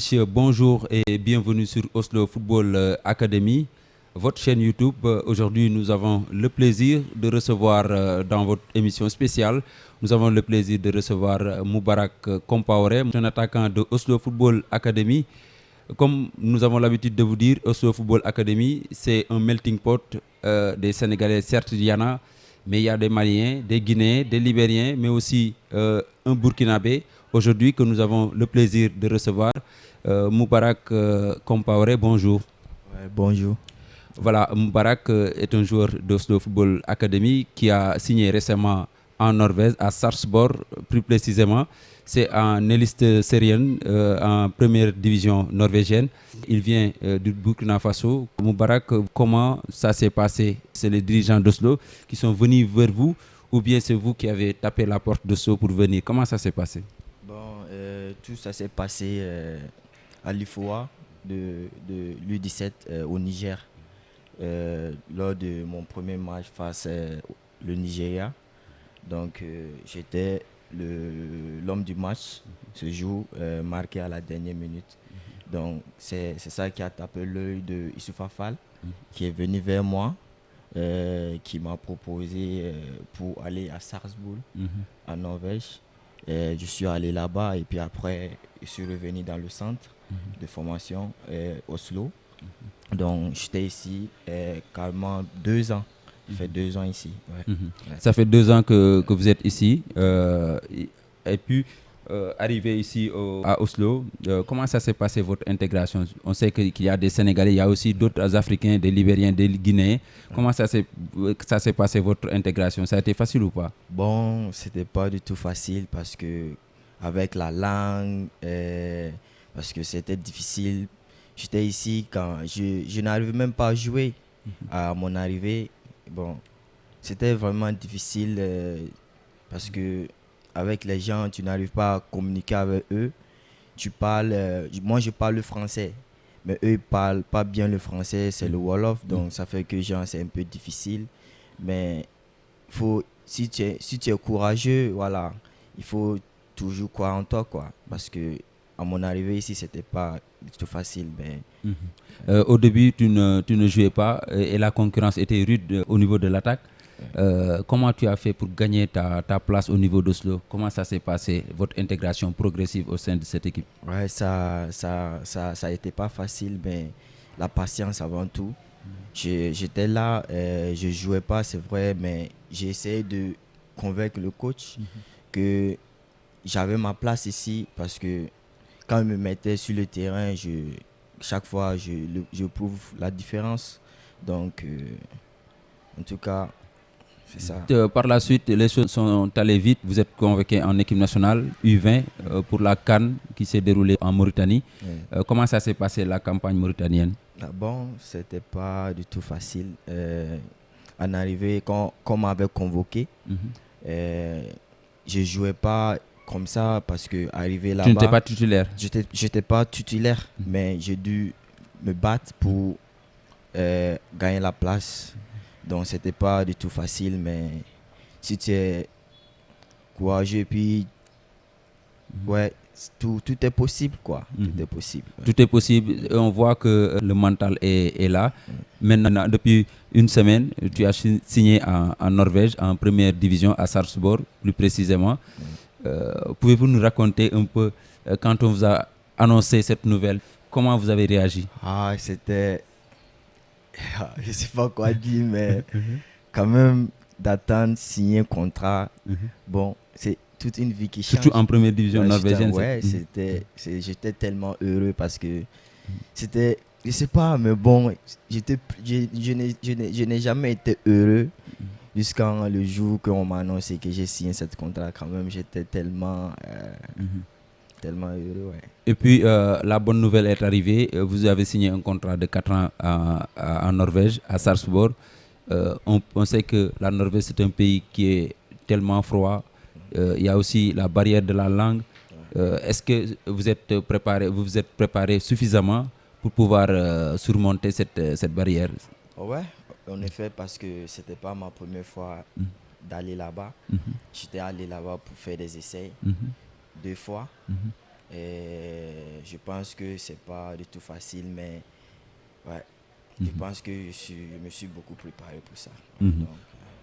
messieurs, bonjour et bienvenue sur Oslo Football Academy, votre chaîne YouTube. Aujourd'hui, nous avons le plaisir de recevoir dans votre émission spéciale, nous avons le plaisir de recevoir Moubarak Compaoré, un attaquant de Oslo Football Academy. Comme nous avons l'habitude de vous dire, Oslo Football Academy, c'est un melting pot des Sénégalais. Certes, il y en a, mais il y a des Maliens, des Guinéens, des Libériens, mais aussi un Burkinabé. Aujourd'hui, que nous avons le plaisir de recevoir, Moubarak Compaoré, bonjour. Ouais, bonjour. Voilà, Moubarak est un joueur d'Oslo Football Academy qui a signé récemment en Norvège, à Sarpsborg plus précisément. C'est en élite syrienne, en première division norvégienne. Il vient du Burkina Faso. Moubarak, comment ça s'est passé? C'est les dirigeants d'Oslo qui sont venus vers vous ou bien c'est vous qui avez tapé la porte d'Oslo pour venir? Comment ça s'est passé? Bon, tout ça s'est passé à l'IFOA de l'U17 au Niger lors de mon premier match face le Nigeria. Donc j'étais l'homme du match ce jour, marqué à la dernière minute. Donc c'est ça qui a tapé l'œil de Issoufa Fall, qui est venu vers moi, qui m'a proposé pour aller à Sarpsborg, en Norvège. Je suis allé là-bas et puis après, je suis revenu dans le centre de formation Oslo. Donc j'étais ici carrément 2 ans. Ça fait 2 ans ici. Ouais. Ouais. Ça fait 2 ans que vous êtes ici. Et puis, arrivé ici à Oslo, comment ça s'est passé votre intégration? On sait qu'il y a des Sénégalais, il y a aussi d'autres Africains, des Libériens, des Guinéens. Comment ça s'est passé votre intégration? Ça a été facile ou pas? Bon, c'était pas du tout facile parce que avec la langue, parce que c'était difficile. J'étais ici quand je n'arrivais même pas à jouer à mon arrivée. Bon, c'était vraiment difficile parce que avec les gens, tu n'arrives pas à communiquer avec eux. Tu parles, moi je parle le français, mais eux ils parlent pas bien le français, c'est le Wolof, donc ça fait que genre c'est un peu difficile. Mais faut, si tu es courageux, voilà, il faut toujours croire en toi, quoi. Parce que à mon arrivée ici, c'était pas du tout facile. Mais Au début, tu ne jouais pas et la concurrence était rude au niveau de l'attaque. Comment tu as fait pour gagner ta place au niveau d'Oslo? Comment ça s'est passé, votre intégration progressive au sein de cette équipe? ouais, ça a été pas facile, mais la patience avant tout. J'étais là, je jouais pas, c'est vrai, mais j'ai essayé de convaincre le coach que j'avais ma place ici parce que quand il me mettait sur le terrain, chaque fois, je prouve la différence. Donc, en tout cas, c'est ça. Par la suite, les choses sont allées vite. Vous êtes convoqué en équipe nationale U20 pour la CAN qui s'est déroulée en Mauritanie. Ouais. Comment ça s'est passé la campagne mauritanienne? Ah bon, c'était pas du tout facile. En arrivée, quand on m'avait convoqué, euh, je jouais pas comme ça parce que arrivé Tu n'étais là-bas, pas titulaire? j'étais pas titulaire, mais j'ai dû me battre pour gagner la place. Donc c'était pas du tout facile, mais si tu es courageux, puis ouais, tout est possible, quoi. Tout est possible. Ouais. Tout est possible. Et on voit que le mental est là. Maintenant, depuis une semaine, tu as signé en Norvège, en première division à Sarpsborg, plus précisément. Pouvez-vous nous raconter un peu, quand on vous a annoncé cette nouvelle, comment vous avez réagi? Ah, c'était. Je sais pas quoi dire, mais quand même, d'attendre, signer un contrat, bon, c'est toute une vie qui change. Surtout en première division Ouais, norvégienne. ouais, j'étais tellement heureux parce que c'était, je sais pas, mais bon, je n'ai jamais été heureux jusqu'à le jour qu'on m'a annoncé que j'ai signé ce contrat. Quand même, j'étais tellement heureux, ouais. Et puis, la bonne nouvelle est arrivée. Vous avez signé un contrat de 4 ans en Norvège, à Sarpsborg. On sait que la Norvège, c'est un pays qui est tellement froid. Il y a aussi la barrière de la langue. Est-ce que vous vous êtes préparé suffisamment pour pouvoir surmonter cette barrière? Ouais, en effet, parce que c'était pas ma première fois d'aller là-bas. J'étais allé là-bas pour faire des essais 2 fois. Et je pense que c'est pas du tout facile, mais ouais, je pense que je me suis beaucoup préparé pour ça. Donc,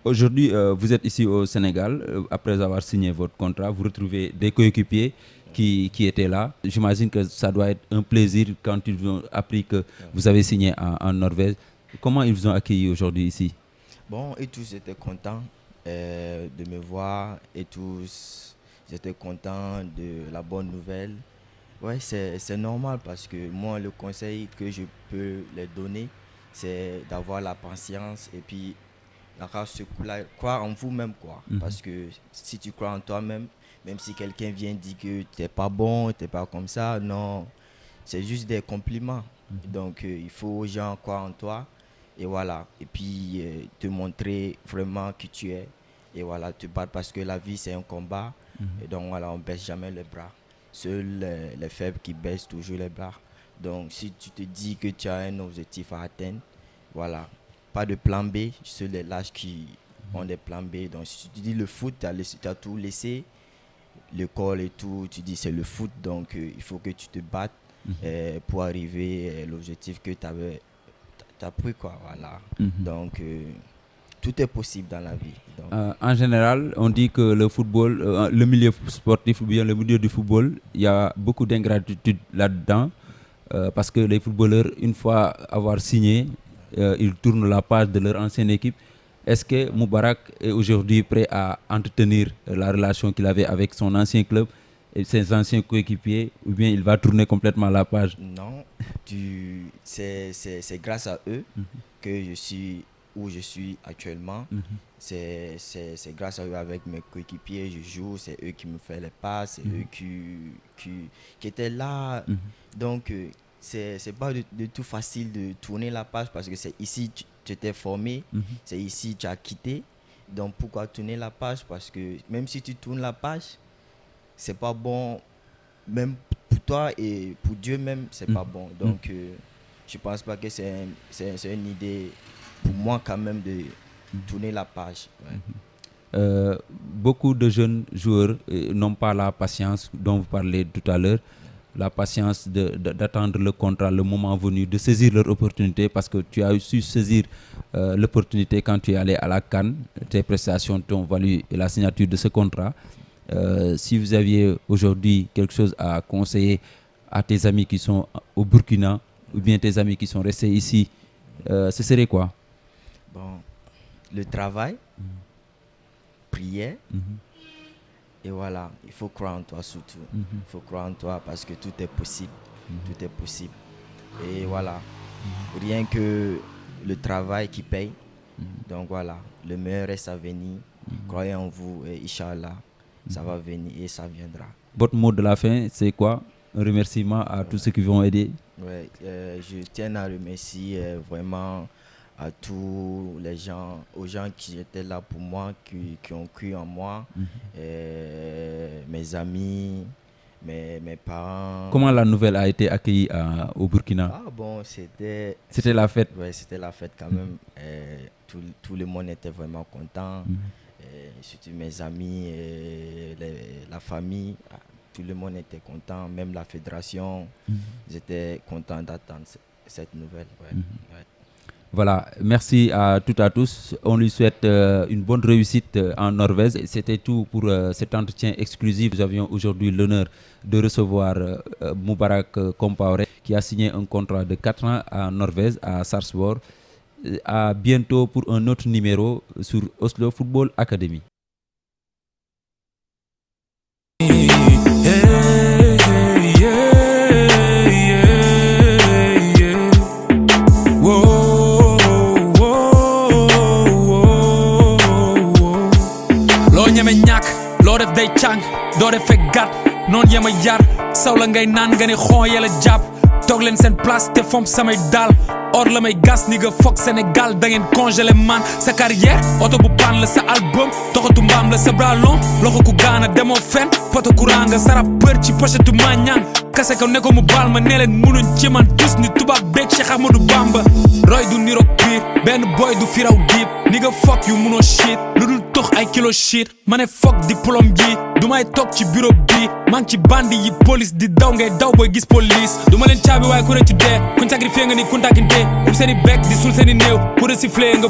aujourd'hui, vous êtes ici au Sénégal. Après avoir signé votre contrat, vous retrouvez des coéquipiers qui étaient là. J'imagine que ça doit être un plaisir quand ils vous ont appris que vous avez signé en Norvège. Comment ils vous ont accueilli aujourd'hui ici? Bon, et tous étaient contents de me voir, et tous étaient contents de la bonne nouvelle. Ouais, c'est normal, parce que moi, le conseil que je peux les donner, c'est d'avoir la patience et puis croire en vous-même, quoi. Parce que si tu crois en toi-même, même si quelqu'un vient dire que tu n'es pas bon, tu n'es pas comme ça, non, c'est juste des compliments. Donc, il faut aux gens croire en toi. Et voilà, et puis te montrer vraiment qui tu es, et voilà, te battre, parce que la vie c'est un combat. Et donc voilà, on baisse jamais les bras. Seuls les faibles qui baissent toujours les bras. Donc si tu te dis que tu as un objectif à atteindre, voilà, pas de plan B. Seuls les lâches qui ont des plans B. Donc si tu dis le foot, tu as tout laissé, l'école et tout, tu dis c'est le foot, donc il faut que tu te battes pour arriver à l'objectif que tu avais. T'as pris, quoi, voilà. Donc tout est possible dans la vie. Donc, en général, on dit que le football, le milieu sportif ou bien le milieu du football, il y a beaucoup d'ingratitude là-dedans, parce que les footballeurs, une fois avoir signé, ils tournent la page de leur ancienne équipe. Est-ce que Moubarak est aujourd'hui prêt à entretenir la relation qu'il avait avec son ancien club et ses anciens coéquipiers, ou bien il va tourner complètement la page? Non, c'est grâce à eux que je suis où je suis actuellement. C'est grâce à eux, avec mes coéquipiers, je joue, c'est eux qui me font les passes, c'est eux qui étaient là. Donc, c'est pas de tout facile de tourner la page, parce que c'est ici que tu t'es formé, c'est ici que tu as quitté. Donc, pourquoi tourner la page? Parce que même si tu tournes la page, c'est pas bon, même pour toi et pour Dieu même, c'est pas bon. Donc, je pense pas que c'est une idée pour moi quand même de tourner la page. Ouais. Beaucoup de jeunes joueurs n'ont pas la patience dont vous parlez tout à l'heure, la patience d'attendre le contrat, le moment venu, de saisir leur opportunité, parce que tu as su saisir l'opportunité quand tu es allé à la CAN. Tes prestations t'ont valu la signature de ce contrat. Si vous aviez aujourd'hui quelque chose à conseiller à tes amis qui sont au Burkina, ou bien tes amis qui sont restés ici, ce serait quoi? Bon, le travail, prière, et voilà, il faut croire en toi surtout. Il faut croire en toi, parce que tout est possible. Tout est possible. Et voilà, rien que le travail qui paye. Donc voilà, le meilleur reste à venir. Croyez en vous, et Inch'Allah, ça va venir et ça viendra. Votre mot de la fin, c'est quoi? Un remerciement à tous ceux qui vont aider. Ouais, je tiens à remercier vraiment à tous les gens, aux gens qui étaient là pour moi, qui ont cru en moi, mes amis, mes parents. Comment la nouvelle a été accueillie au Burkina? Ah bon, c'était la fête. Ouais, c'était la fête quand même. Tout le monde était vraiment content. Surtout mes amis, la famille. Tout le monde était content, même la fédération. Ils étaient contents d'attendre cette nouvelle. Ouais. Ouais. Voilà, merci à toutes et à tous. On lui souhaite une bonne réussite en Norvège. C'était tout pour cet entretien exclusif. Nous avions aujourd'hui l'honneur de recevoir Moubarak Compaoré, qui a signé un contrat de 4 ans en Norvège, à Sarpsborg. À bientôt pour un autre numéro sur Oslo Football Academy. loo def day càng doo def fekk gàtt noonu yema yar saw la ngay naan nga ne xon yela jàpp toog leen seen place te fomp samay daal or la may gas ni nga foog Sénégal da ngeen congelé man sa carrière oto bu pan la sa album toxatu mbaam la sa bras long loxo ku gaana demoo fen poto courant nga sarap peur ci pochetu mañang kase ko ne ko mu baal ma ne leen munuñ ci man tus ni tubaab beeg Cheikh Ahmadou Bamba roy du niroog biir benn boy du firaw diib ni nga foog yu munoo shit lu dul tox ay kilo shit ma ne fuck diplôme ji du may toog ci bureau bi maa ngi ci bandi yi police di daw ngay daw booy gis police du ma leen caabi waaye ku rëccu dee kuñ sacrifié nga ni kuntaakin dee ub seeni bekk di sul seeni néew pour recycler nga